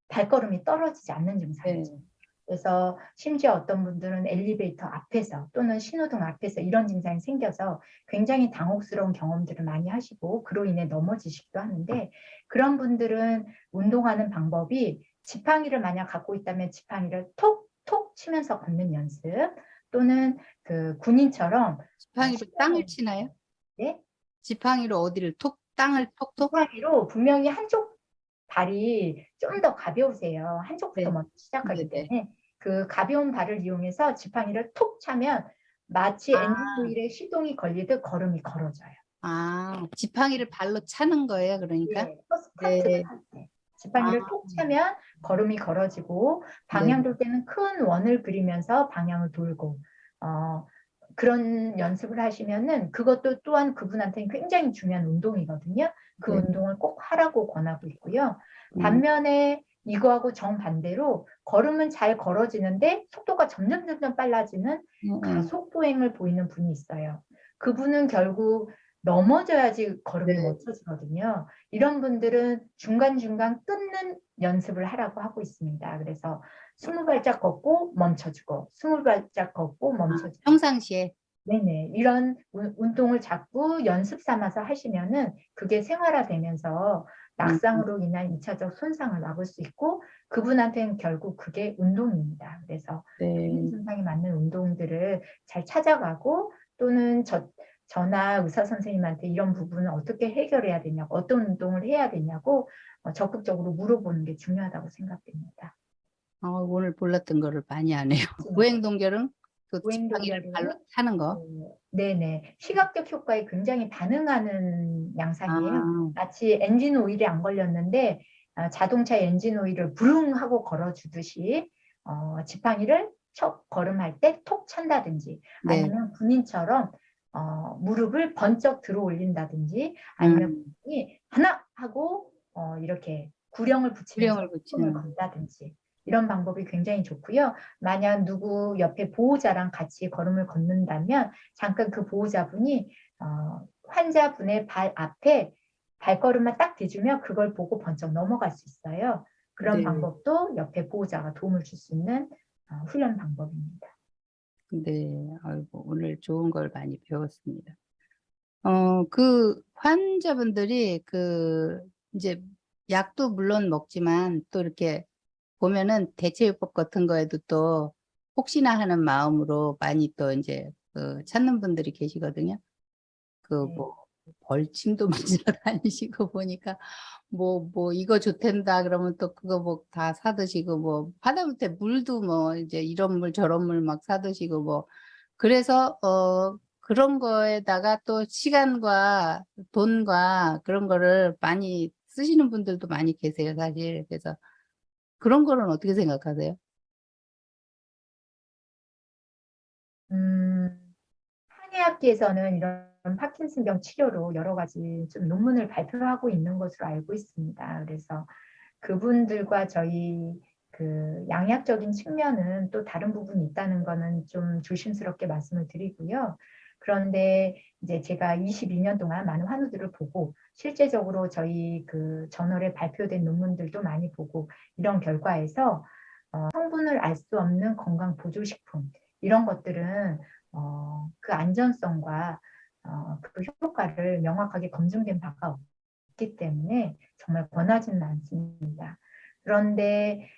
발걸음이 떨어지지 않는 증상이죠. 네. 그래서 심지어 어떤 분들은 엘리베이터 앞에서 또는 신호등 앞에서 이런 증상이 생겨서 굉장히 당혹스러운 경험들을 많이 하시고 그로 인해 넘어지시기도 하는데 그런 분들은 운동하는 방법이 지팡이를 만약 갖고 있다면 지팡이를 톡톡 치면서 걷는 연습 또는 그 군인처럼 지팡이로 땅을 신경을 치나요? 네? 지팡이로 어디를 땅을 톡톡? 지팡이로 분명히 한쪽 발이 좀 더 가벼우세요. 한쪽부터 네. 먼저 시작하기 네네. 때문에 그 가벼운 발을 이용해서 지팡이를 톡 차면 마치 아, 엔진오일에 시동이 걸리듯 걸음이 걸어져요. 지팡이를 발로 차는 거예요, 그러니까? 예, 퍼스트 네. 할 때. 아, 지팡이를 톡 차면 걸음이 걸어지고 네. 방향 돌 때는 큰 원을 그리면서 방향을 돌고 그런 연습을 하시면은 그것도 또한 그분한테는 굉장히 중요한 운동이거든요. 그 네. 운동을 꼭 하라고 권하고 있고요. 음, 반면에 이거하고 정반대로 걸음은 잘 걸어지는데 속도가 점점 빨라지는 음. 가속보행을 보이는 분이 있어요. 그분은 결국 넘어져야지 걸음이 네. 멈춰지거든요. 이런 분들은 중간중간 끊는 연습을 하라고 하고 있습니다. 그래서 20발짝 걷고 멈춰주고 20발짝 걷고 멈춰주고 평상시에. 네네. 이런 운동을 자꾸 연습 삼아서 하시면은 그게 생활화되면서 음, 낙상으로 인한 2차적 손상을 막을 수 있고 그분한테는 결국 그게 운동입니다. 그래서 본인 네. 증상에 맞는 운동들을 잘 찾아가고 또는 저나 의사 선생님한테 이런 부분을 어떻게 해결해야 되냐고 어떤 운동을 해야 되냐고 적극적으로 물어보는 게 중요하다고 생각됩니다. 오늘 몰랐던 거를 많이 하네요. 보행동결은 그 지팡이를 발로 보행동결은 차는 거. 네네. 시각적 효과에 굉장히 반응하는 양상이에요. 아, 마치 엔진 오일이 안 걸렸는데 자동차 엔진 오일을 부릉 하고 걸어주듯이 지팡이를 첫 걸음할 때 톡 찬다든지 네. 아니면 군인처럼 무릎을 번쩍 들어 올린다든지 아니면 음, 군인이 하나 하고 이렇게 구령을 붙이면서 수령을 걸음을 붙이는. 건다든지 이런 방법이 굉장히 좋고요. 만약 누구 옆에 보호자랑 같이 걸음을 걷는다면 잠깐 그 보호자분이 환자분의 발 앞에 발걸음만 딱 대주면 그걸 보고 번쩍 넘어갈 수 있어요. 그런 네. 방법도 옆에 보호자가 도움을 줄 수 있는 훈련 방법입니다. 네. 아이고, 오늘 좋은 걸 많이 배웠습니다. 그 환자분들이 이제 약도 물론 먹지만 또 이렇게 보면은 대체요법 같은 거에도 또 혹시나 하는 마음으로 많이 또 이제 찾는 분들이 계시거든요. 네. 뭐 벌침도 맞으러 다니시고 보니까 뭐 이거 좋댄다 그러면 또 그거 뭐 다 사드시고 뭐 하다못해 물도 뭐 이제 이런 물 저런 물 막 사드시고 뭐 그래서 그런 거에다가 또 시간과 돈과 그런 거를 많이 쓰시는 분들도 많이 계세요, 사실. 그래서 그런 거는 어떻게 생각하세요? 한의학계에서는 이런 파킨슨병 치료로 여러 가지 좀 논문을 발표하고 있는 것으로 알고 있습니다. 그래서 그분들과 저희 그 양약적인 측면은 또 다른 부분이 있다는 거는 좀 조심스럽게 말씀을 드리고요. 그런데 이제 제가 22년 동안 많은 환우들을 보고 실제적으로 저희 그 저널에 발표된 논문들도 많이 보고 이런 결과에서 성분을 알 수 없는 건강 보조식품 이런 것들은 그 안전성과 그 효과를 명확하게 검증된 바가 없기 때문에 정말 권하지는 않습니다. 그런데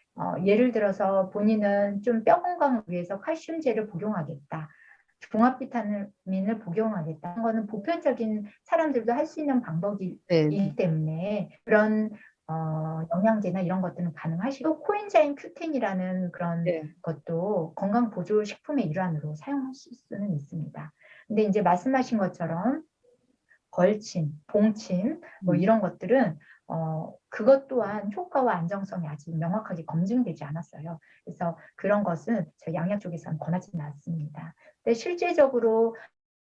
예를 들어서 본인은 좀 뼈 건강을 위해서 칼슘제를 복용하겠다. 종합 비타민을 복용하겠다. 하는 거는 보편적인 사람들도 할 수 있는 네, 방법이기 때문에 그런 영양제나 이런 것들은 가능하시고 코엔자임 Q10이라는 그런 네, 것도 건강 보조 식품의 일환으로 사용하실 수는 있습니다. 근데 이제 말씀하신 것처럼 벌침, 봉침 뭐 음, 이런 것들은 그것 또한 효과와 안정성이 아직 명확하게 검증되지 않았어요. 그래서 그런 것은 저희 양약 쪽에서는 권하지는 않습니다. 근데 실제적으로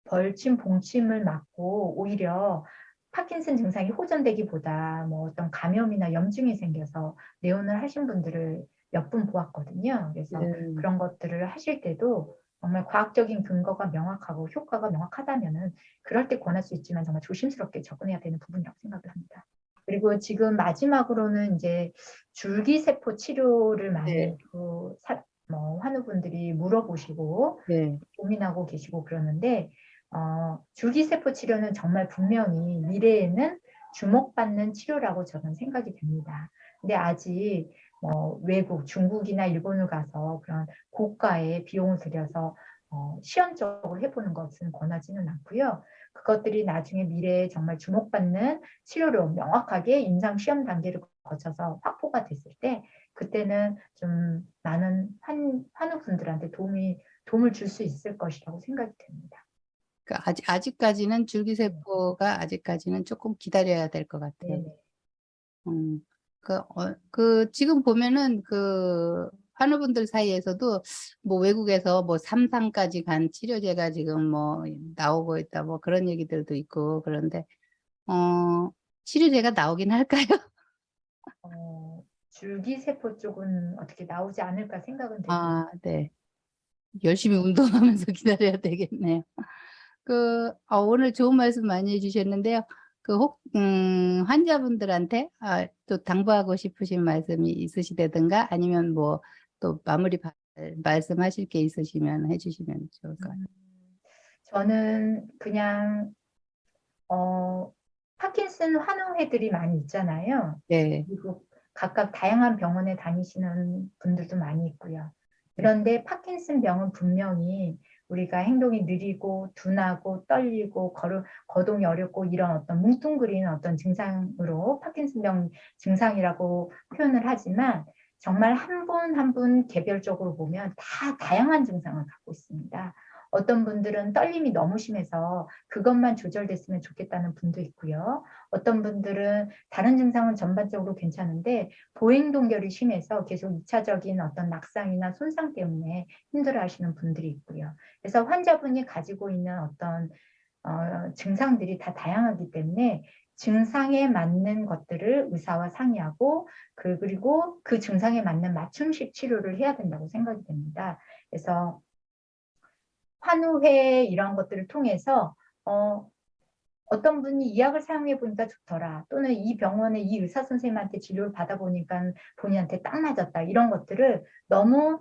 벌침, 봉침을 맞고 오히려 파킨슨 증상이 호전되기보다 뭐 어떤 감염이나 염증이 생겨서 내원을 하신 분들을 몇 분 보았거든요. 그래서 네. 그런 것들을 하실 때도 정말 과학적인 근거가 명확하고 효과가 명확하다면은 그럴 때 권할 수 있지만 정말 조심스럽게 접근해야 되는 부분이라고 생각을 합니다. 그리고 지금 마지막으로는 이제 줄기세포 치료를 네, 많이 환우분들이 물어보시고 네, 고민하고 계시고 그러는데 줄기세포 치료는 정말 분명히 미래에는 주목받는 치료라고 저는 생각이 됩니다. 근데 아직 외국, 중국이나 일본을 가서 그런 고가의 비용을 들여서 시험적으로 해보는 것은 권하지는 않고요. 그것들이 나중에 미래에 정말 주목받는 치료로 명확하게 임상 시험 단계를 거쳐서 확보가 됐을 때 그때는 좀 많은 환우분들한테 도움을 줄 수 있을 것이라고 생각이 됩니다. 그러니까 아직까지는 줄기세포가 아직까지는 조금 기다려야 될 것 같아요. 네. 그 지금 보면은 그 환우분들 사이에서도 뭐 외국에서 뭐 3상까지 간 치료제가 지금 뭐 나오고 있다 뭐 그런 얘기들도 있고 그런데 치료제가 나오긴 할까요? 줄기세포 쪽은 어떻게 나오지 않을까 생각은 되고 아, 네. 열심히 운동하면서 기다려야 되겠네요. 오늘 좋은 말씀 많이 해주셨는데요. 환자분들한테 또 당부하고 싶으신 말씀이 있으시다든가 아니면 뭐 또 마무리 말씀하실 게 있으시면 해주시면 좋을 것 같아요. 저는 그냥 파킨슨 환우회들이 많이 있잖아요. 네. 그리고 각각 다양한 병원에 다니시는 분들도 많이 있고요. 그런데 파킨슨 병은 분명히 우리가 행동이 느리고 둔하고 떨리고 거동이 어렵고 이런 어떤 뭉뚱그리는 어떤 증상으로 파킨슨 병 증상이라고 표현을 하지만 정말 한 분 한 분 개별적으로 보면 다 다양한 증상을 갖고 있습니다. 어떤 분들은 떨림이 너무 심해서 그것만 조절됐으면 좋겠다는 분도 있고요. 어떤 분들은 다른 증상은 전반적으로 괜찮은데 보행동결이 심해서 계속 2차적인 어떤 낙상이나 손상 때문에 힘들어하시는 분들이 있고요. 그래서 환자분이 가지고 있는 어떤 증상들이 다 다양하기 때문에 증상에 맞는 것들을 의사와 상의하고 그리고 그 증상에 맞는 맞춤식 치료를 해야 된다고 생각이 됩니다. 그래서 환우회 이런 것들을 통해서 어떤 분이 이 약을 사용해 보니까 좋더라 또는 이 병원에 이 의사 선생님한테 치료를 받아보니까 본인한테 딱 맞았다 이런 것들을 너무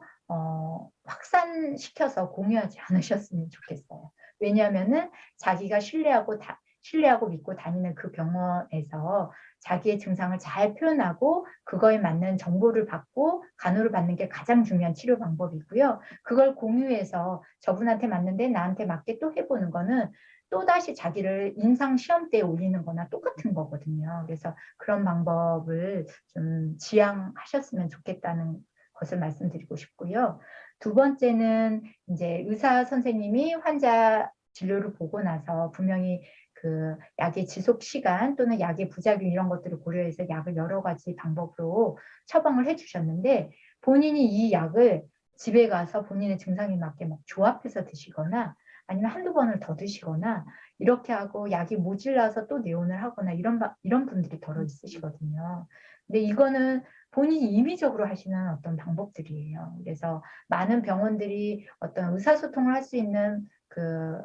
확산시켜서 공유하지 않으셨으면 좋겠어요. 왜냐하면은 자기가 신뢰하고 믿고 다니는 그 병원에서 자기의 증상을 잘 표현하고 그거에 맞는 정보를 받고 간호를 받는 게 가장 중요한 치료 방법이고요. 그걸 공유해서 저분한테 맞는데 나한테 맞게 또 해보는 거는 또다시 자기를 임상 시험대에 올리는 거나 똑같은 거거든요. 그래서 그런 방법을 좀 지향하셨으면 좋겠다는 것을 말씀드리고 싶고요. 두 번째는 이제 의사 선생님이 환자 진료를 보고 나서 분명히 그 약의 지속 시간 또는 약의 부작용 이런 것들을 고려해서 약을 여러 가지 방법으로 처방을 해주셨는데 본인이 이 약을 집에 가서 본인의 증상에 맞게 막 조합해서 드시거나 아니면 한두 번을 더 드시거나 이렇게 하고 약이 모질라서 또 내원을 하거나 이런 분들이 더러 있으시거든요. 근데 이거는 본인이 임의적으로 하시는 어떤 방법들이에요. 그래서 많은 병원들이 어떤 의사소통을 할 수 있는 그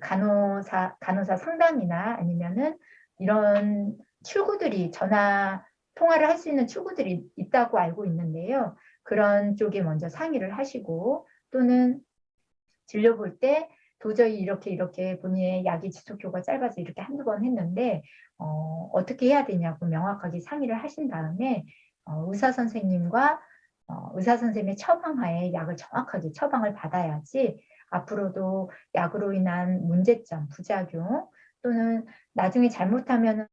간호사 상담이나 아니면은 이런 출구들이 전화 통화를 할 수 있는 출구들이 있다고 알고 있는데요. 그런 쪽에 먼저 상의를 하시고 또는 진료 볼 때 도저히 이렇게 본인의 약이 지속효가 짧아서 이렇게 한두 번 했는데 어떻게 해야 되냐고 명확하게 상의를 하신 다음에 의사 선생님과 의사 선생님의 처방하에 약을 정확하게 처방을 받아야지 앞으로도 약으로 인한 문제점, 부작용 또는 나중에 잘못하면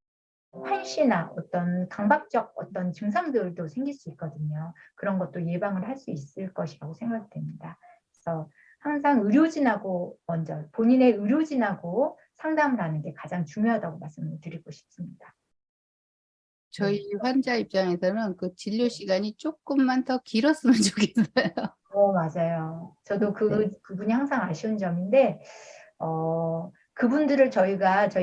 환시나 어떤 강박적 어떤 증상들도 생길 수 있거든요. 그런 것도 예방을 할 수 있을 것이라고 생각됩니다. 그래서 항상 의료진하고 먼저 본인의 의료진하고 상담을 하는 게 가장 중요하다고 말씀을 드리고 싶습니다. 저희 환자 입장에서는 그 진료 시간이 조금만 더 길었으면 좋겠어요. 맞아요. 저도 네. 그분이 항상 아쉬운 점인데 그분들을 저희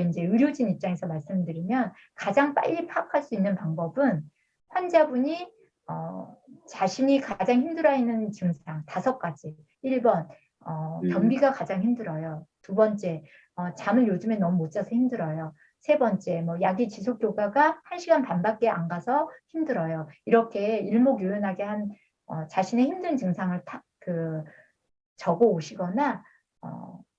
이제 의료진 입장에서 말씀드리면 가장 빨리 파악할 수 있는 방법은 환자분이 자신이 가장 힘들어하는 증상 5가지. 1번 변비가 가장 힘들어요. 2번째 잠을 요즘에 너무 못 자서 힘들어요. 3번째 뭐 약의 지속 효과가 1시간 반밖에 안 가서 힘들어요. 이렇게 일목요연하게 자신의 힘든 증상을 적어 오시거나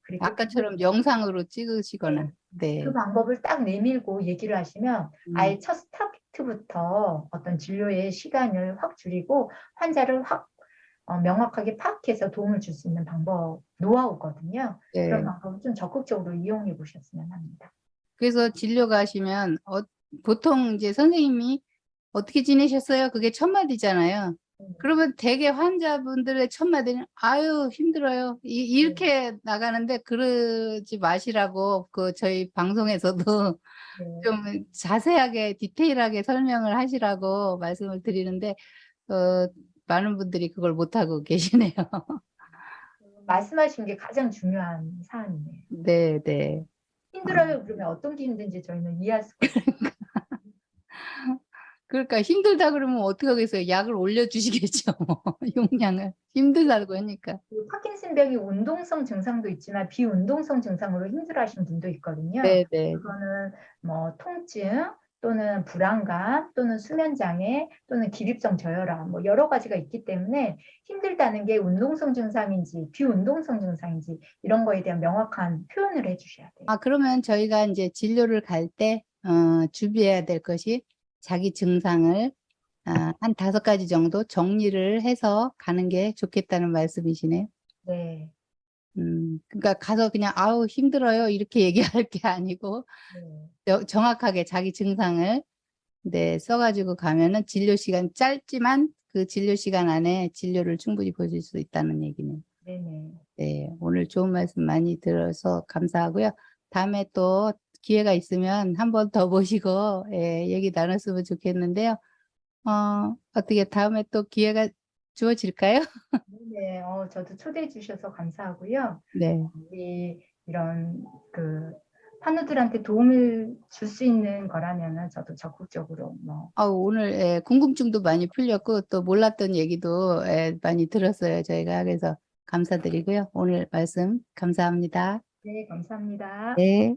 그리고 아까처럼 영상으로 찍으시거나. 그 네. 방법을 딱 내밀고 얘기를 하시면 아예 첫 스타트부터 어떤 진료의 시간을 확 줄이고 환자를 확 명확하게 파악해서 도움을 줄 수 있는 방법, 노하우거든요. 그런 네. 방법을 좀 적극적으로 이용해 보셨으면 합니다. 그래서 진료 가시면 보통 이제 선생님이 어떻게 지내셨어요? 그게 첫 마디잖아요. 그러면 대개 환자분들의 첫 마디는 아유 힘들어요. 이렇게 나가는데 그러지 마시라고 그 저희 방송에서도 네. 좀 자세하게 디테일하게 설명을 하시라고 말씀을 드리는데 많은 분들이 그걸 못하고 계시네요. 말씀하신 게 가장 중요한 사안이네요. 네, 네. 힘들어요. 그러면 어떤 게 힘든지 저희는 이해할 수가 있어요. 그러니까 힘들다 그러면 어떻게 하겠어요? 약을 올려주시겠죠. 용량을. 힘들다고 하니까. 그 파킨슨병이 운동성 증상도 있지만 비운동성 증상으로 힘들어하시는 분도 있거든요. 네, 네. 그거는 뭐 통증 또는 불안감 또는 수면 장애 또는 기립성 저혈압 뭐 여러 가지가 있기 때문에 힘들다는 게 운동성 증상인지 비운동성 증상인지 이런 거에 대한 명확한 표현을 해주셔야 돼요. 아, 그러면 저희가 이제 진료를 갈 때 준비해야 될 것이 자기 증상을 한 5가지 정도 정리를 해서 가는 게 좋겠다는 말씀이시네요. 네. 그러니까 가서 그냥 아우 힘들어요 이렇게 얘기할 게 아니고 네. 정확하게 자기 증상을 네, 써가지고 가면은 진료 시간 짧지만 그 진료 시간 안에 진료를 충분히 보실 수 있다는 얘기네요. 네네. 네, 오늘 좋은 말씀 많이 들어서 감사하고요. 다음에 또 기회가 있으면 한 번 더 모시고 예, 얘기 나눴으면 좋겠는데요. 어떻게 다음에 또 기회가 주어질까요? 네, 저도 초대해 주셔서 감사하고요. 네. 우리 이런 그 환우들한테 도움을 줄 수 있는 거라면은 저도 적극적으로 뭐 오늘 예, 궁금증도 많이 풀렸고 또 몰랐던 얘기도 예, 많이 들었어요. 저희가 그래서 감사드리고요. 오늘 말씀 감사합니다. 네, 감사합니다. 네.